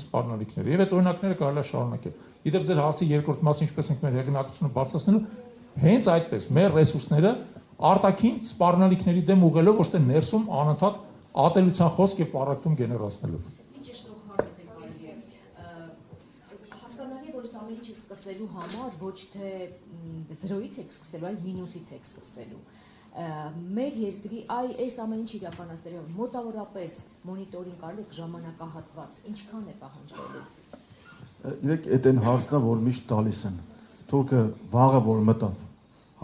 սպառնալիքները եւ այդ օրինակները կարելի է շարունակել։ Իդեպ ձեր հարցի երկրորդ մասը ինչպես ենք մեր հեղինակությունը բարձրացնելու, հենց այդպես մեր ռեսուրսները արտաքին սպառնալիքների դեմ ուղղելով, ոչ թե ներսում անընդհատ ատելության խոսք եւ պարակտում գեներացնելով։ Հասկանալի է, որ այս ամեն ինչը սկսելու համար ոչ թե 0-ից եք սկսելու, այլ մինուսից եք սկսելու։ Մեր երկրի այս ամեն ինչ իրականացնելով մոտավորապես մոնիտորինգ արեք ժամանակահատված, ինչքան է պահանջվելու։ Իրեք այդ այն հարցն է, որ միշտ տալիս են։ Թուրքը վաղը որ մտավ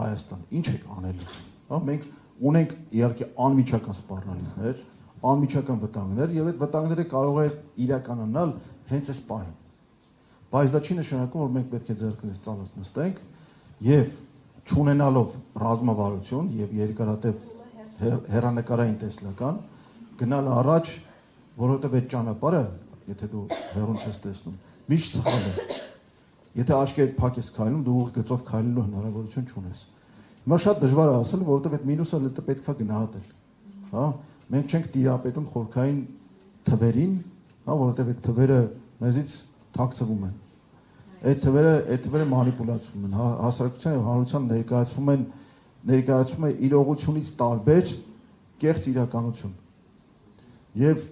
Հայաստան, ինչ է անելու։ Հա, մենք ունենք իհարկե անմիջական սպառնալիքներ, անմիջական վտանգներ եւ այդ վտանգները կարող է իրականանալ հենց այս պահին։ Բայց դա չի նշանակում, որ մենք պետք է ձեռքերս ծալած նստենք եւ չունենալով ռազմավարություն եւ երկարատև հերանեկարային տեսլական գնալ առաջ, որովհետեւ այդ ճանապարհը, եթե դու հեռուն չես տեսնում, միշտ սխալ է։ Եթե աչքերդ փակ ես քայլում, դու ուղիղ գծով քայլելու հնարավորություն չունես։ Հիմա շատ դժվար է ասել, որովհետեւ այդ մինուսը պետք է գնահատել։ Հա, մենք չենք տիրապետում խորքային թվերին, հա, որովհետեւ այդ թվերը մեզից թաքցվում են։ Այդ թվերը մանիպուլացվում են, հասարակության եւ հանրության ներկայացվում է իրողությունից տարբեր կեղծ իրականություն։ Եվ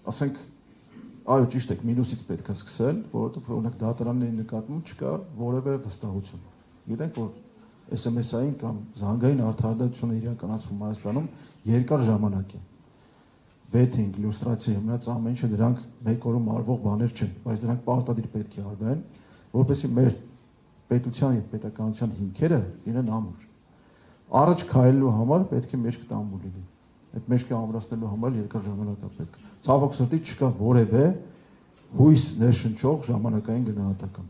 ասենք, այո, ճիշտ եք, մինուսից պետք է սկսել, որովհետեւ օրինակ դատարանների նկատմամբ չկա որևէ վստահություն։ Գիտենք, որ SMS-ային կամ զանգային արդարադատությունը իրականացվում Հայաստանում երկար ժամանակ է։ Վեթինգ, իլյուստրացիա, մնաց ամեն ինչը դրանք մեկ օրում արվող բաներ չեն, բայց դրանք պարտադիր պետք է արվեն, որպեսզի մեր պետության եւ պետականության հիմքերը լինեն ամուր։ Առաջ քայլելու համար պետք է մեջք տանվու լինի։ Այդ մեջքը ամրացնելու համար երկար ժամանակ է պետք։ Ցավոք սրտի չկա որևէ հույս ներշնչող ժամանակային գնահատական։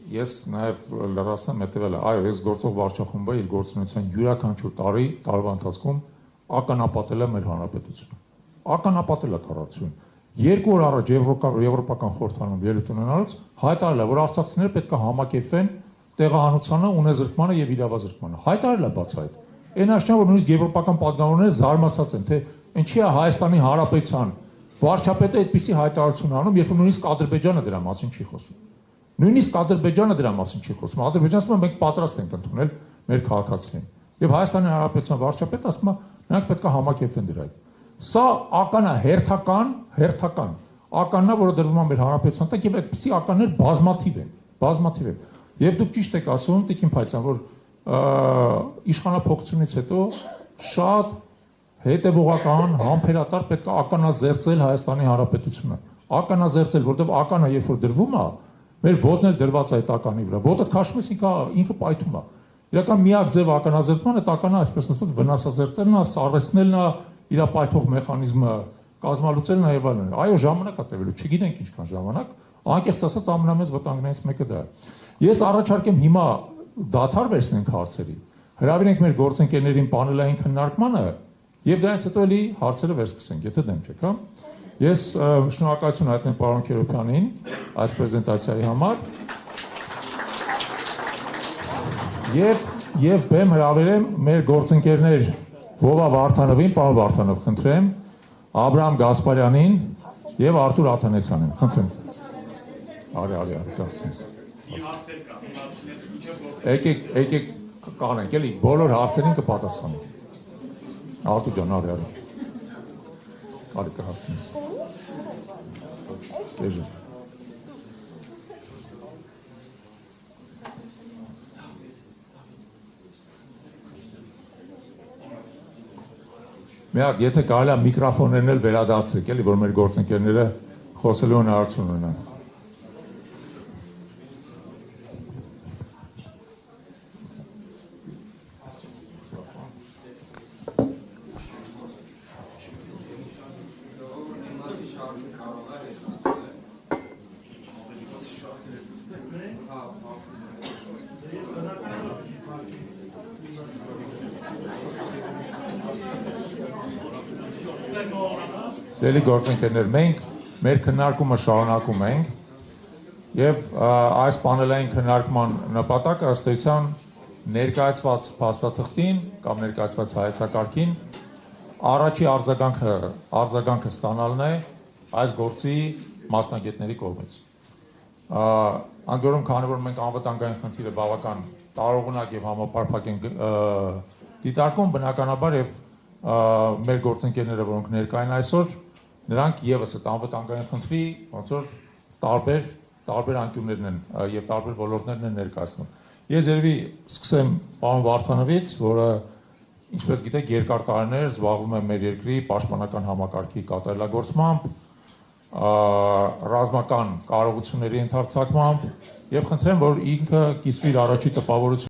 Ես նաեւ լրացնեմ հետեւելը, այո, ես գործող վարչախումբը իր գործունեության յուրաքանչյուր տարվա ընթացքում ականապատել է մեր հանրապետությունը։ Ականապատել է տարածություն։ 2 օր առաջ Եվրոպական խորհրդարանում ելույթ ունենալուց հայտարարել է, որ արցախցիները պետք է համակերպվեն տեղահանությանը, ունեզրկմանը եւ իրավազրկմանը։ Հայտարարել է բացահայտ։ Այն աշնան, որ նույնիսկ եվրոպական պատգամավորները զարմացած են, թե ինչի է Հայաստանի Հանրապետության վարչապետը այդպիսի հայտարարություն անում, երբ որ նույնիսկ Ադրբեջանը դրա մասին չի խոսում։ Նույնիսկ Ադրբեջանը դրա մասին չի խոսում։ Ադրբեջանը ասում է մենք պատրաստ ենք ընդունել մեր քաղաքացիներին։ Եվ Հայաստանի Հանրապետության վարչապետը ասում է նրանք պետք է համակերպվեն դրա հետ։ Սա ականա հերթական ականնա, որը դրվում է մեր հանրապետության տակ, եւ այդպիսի ականներ բազմաթիվ են։ Եվ դուք ճիշտ եք ասում, Տիկին Փայցյան, որ իշխանափոխությունից հետո շատ հետևողական, համբերատար պետք է ականաձերծել Հայաստանի Հանրապետությունը։ Ականաձերծել, որտեղ ականը երբ որ դրվում է, մեր ոտն էլ դրված է այդ ականի վրա։ Ոտը քաշում ես ինքը պայթում է։ Իրական միակ ձև ականաձերծման այդ ականը այսպես ասած վնասազերծելն է, սառեցնելն է, իր պայթող մեխանիզմը կազմալուծելն է եւ այլն։ Այո, ժամանակ է տևելու, չգիտենք ինչքան ժամանակ, անկեղծ ասած ամենամեծ վտանգներից մեկը դա է։ Ես առաջարկեմ հիմա դադար վերցնենք հարցերի, հրավիրենք մեր գործընկերներին պանելային քննարկմանը եւ դրանից հետո էլի հարցերը վերսկսենք, եթե դեմ չեք, հա։ Ես շնորհակալություն հայտնեմ պարոն Քերոբյանին այս պրեզենտացիայի համար եւ բեմ հրավիրեմ մեր գործընկերներ Վովա Վարդանովին, պարոն Վարդանով, խնդրեմ, Աբրահամ Գասպարյանին եւ Արտուր Աթանեսյանին, խնդրեմ։ Արի, դասից։ Եկեք կանենք, էլի բոլոր հարցերին կպատասխանենք։ Արտուր ջան, արի։ Արի կհասցնես։ Կեժը։ Միակ, եթե կարելի է միկրոֆոններն էլ վերադարձրեք, էլի, որ մեր գործընկերները խոսելու հնարավորություն ունենան։ Սիրելի գործընկերներ, մենք մեր քննարկումը շարունակում ենք եւ այս պանելային քննարկման նպատակը ըստ էության ներկայացված փաստաթղթին կամ ներկայացված հայեցակարգին առաջի արձագանքը ստանալն է այս գործի մասնագետների կողմից։ Անդորում քանի որ մենք անվտանգային խնդիրը բավական տարողունակ եւ համապարփակ ենք դիտարկում, բնականաբար եւ մեր գործընկերները, որոնք ներկային այսօր, նրանք եւս այդ անվտանգային խնդրի ոնց որ տարբեր անկյուններն են եւ տարբեր ոլորտներն են ներկայացնում։ Ես երևի սկսեմ պարոն Վարդանովից, որը ինչպես գիտեք երկար տարիներ զբաղվում է մեր երկրի պաշտպանական համակարգի կատարելագործմամբ, ռազմական կարողությունների ընդարձակմամբ եւ խնդրեմ, որ ինքը կիսվի իր առաջի տպավորությունը